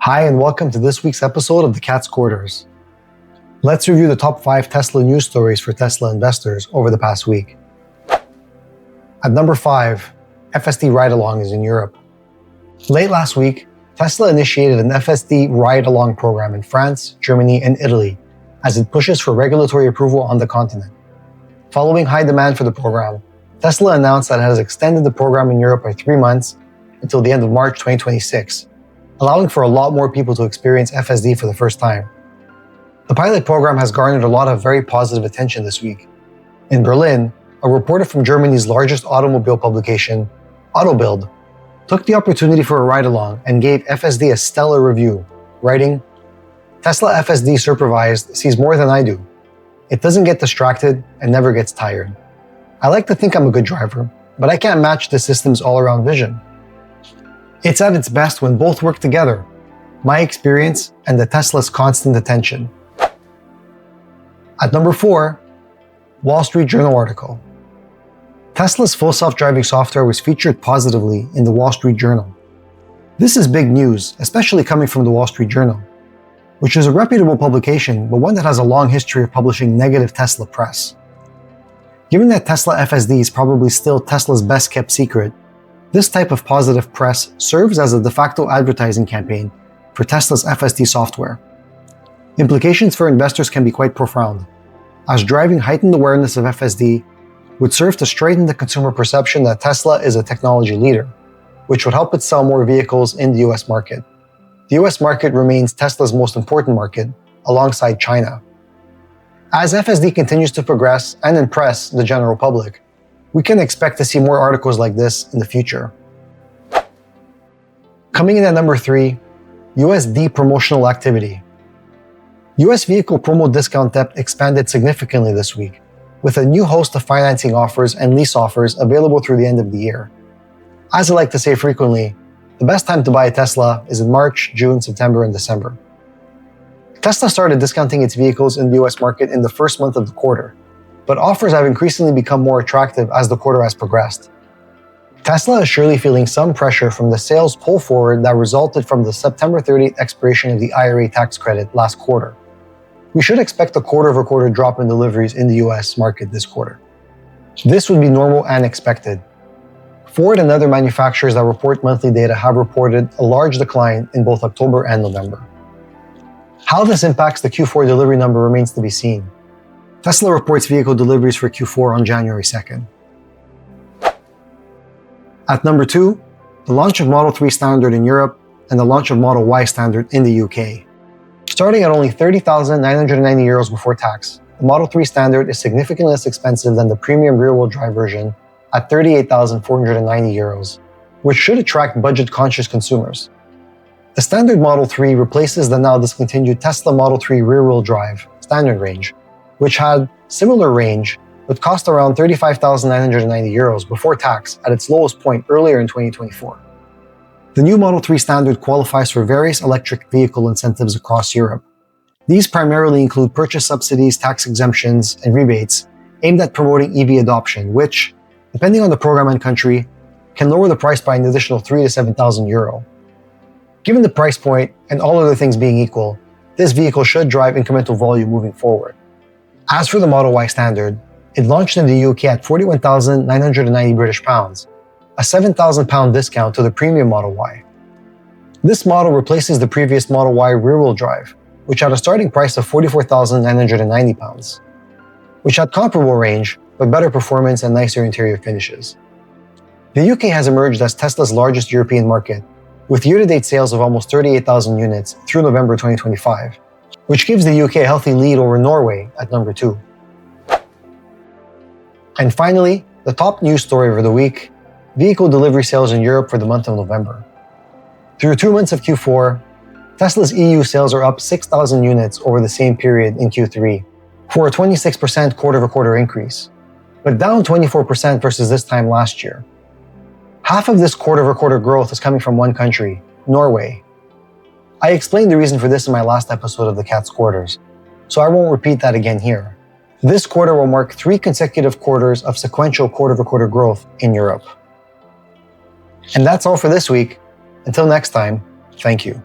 Hi, and welcome to this week's episode of the Cat's Quarters. Let's review the top 5 Tesla news stories for Tesla investors over the past week. At number 5, FSD ride-along is in Europe. Late last week, Tesla initiated an FSD ride-along program in France, Germany, and Italy as it pushes for regulatory approval on the continent. Following high demand for the program, Tesla announced that it has extended the program in Europe by 3 months until the end of March 2026, allowing for a lot more people to experience FSD for the first time. The pilot program has garnered a lot of very positive attention this week. In Berlin, a reporter from Germany's largest automobile publication, Autobild, took the opportunity for a ride-along and gave FSD a stellar review, writing, "Tesla FSD supervised sees more than I do. It doesn't get distracted and never gets tired. I like to think I'm a good driver, but I can't match the system's all-around vision. It's at its best when both work together, my experience and the Tesla's constant attention." At number 4, Wall Street Journal article. Tesla's full self-driving software was featured positively in the Wall Street Journal. This is big news, especially coming from the Wall Street Journal, which is a reputable publication, but one that has a long history of publishing negative Tesla press. Given that Tesla FSD is probably still Tesla's best-kept secret, this type of positive press serves as a de facto advertising campaign for Tesla's FSD software. Implications for investors can be quite profound, as driving heightened awareness of FSD would serve to straighten the consumer perception that Tesla is a technology leader, which would help it sell more vehicles in the US market. The US market remains Tesla's most important market, alongside China. As FSD continues to progress and impress the general public, we can expect to see more articles like this in the future. Coming in at number 3, USD promotional activity. US vehicle promo discount depth expanded significantly this week, with a new host of financing offers and lease offers available through the end of the year. As I like to say frequently, the best time to buy a Tesla is in March, June, September, and December. Tesla started discounting its vehicles in the US market in the first month of the quarter, but offers have increasingly become more attractive as the quarter has progressed. Tesla is surely feeling some pressure from the sales pull forward that resulted from the September 30th expiration of the IRA tax credit last quarter. We should expect a quarter-over-quarter drop in deliveries in the US market this quarter. This would be normal and expected. Ford and other manufacturers that report monthly data have reported a large decline in both October and November. How this impacts the Q4 delivery number remains to be seen. Tesla reports vehicle deliveries for Q4 on January 2nd. At number 2, the launch of Model 3 Standard in Europe and the launch of Model Y Standard in the UK. Starting at only €30,990 before tax, the Model 3 Standard is significantly less expensive than the premium rear-wheel drive version at €38,490, which should attract budget-conscious consumers. The Standard Model 3 replaces the now discontinued Tesla Model 3 rear-wheel drive standard range, which had similar range but cost around €35,990 before tax at its lowest point earlier in 2024. The new Model 3 Standard qualifies for various electric vehicle incentives across Europe. These primarily include purchase subsidies, tax exemptions, and rebates aimed at promoting EV adoption, which, depending on the program and country, can lower the price by an additional €3,000 to €7,000. Given the price point and all other things being equal, this vehicle should drive incremental volume moving forward. As for the Model Y Standard, it launched in the UK at £41,990, a £7,000 discount to the premium Model Y. This model replaces the previous Model Y rear-wheel drive, which had a starting price of £44,990, which had comparable range but better performance and nicer interior finishes. The UK has emerged as Tesla's largest European market, with year-to-date sales of almost 38,000 units through November 2025. Which gives the UK a healthy lead over Norway at number 2. And finally, the top news story of the week, vehicle delivery sales in Europe for the month of November. Through 2 months of Q4, Tesla's EU sales are up 6,000 units over the same period in Q3, for a 26% quarter-over-quarter increase, but down 24% versus this time last year. Half of this quarter-over-quarter growth is coming from one country, Norway. I explained the reason for this in my last episode of the Cat's Quarters, so I won't repeat that again here. This quarter will mark 3 consecutive quarters of sequential quarter-over-quarter growth in Europe. And that's all for this week. Until next time, thank you.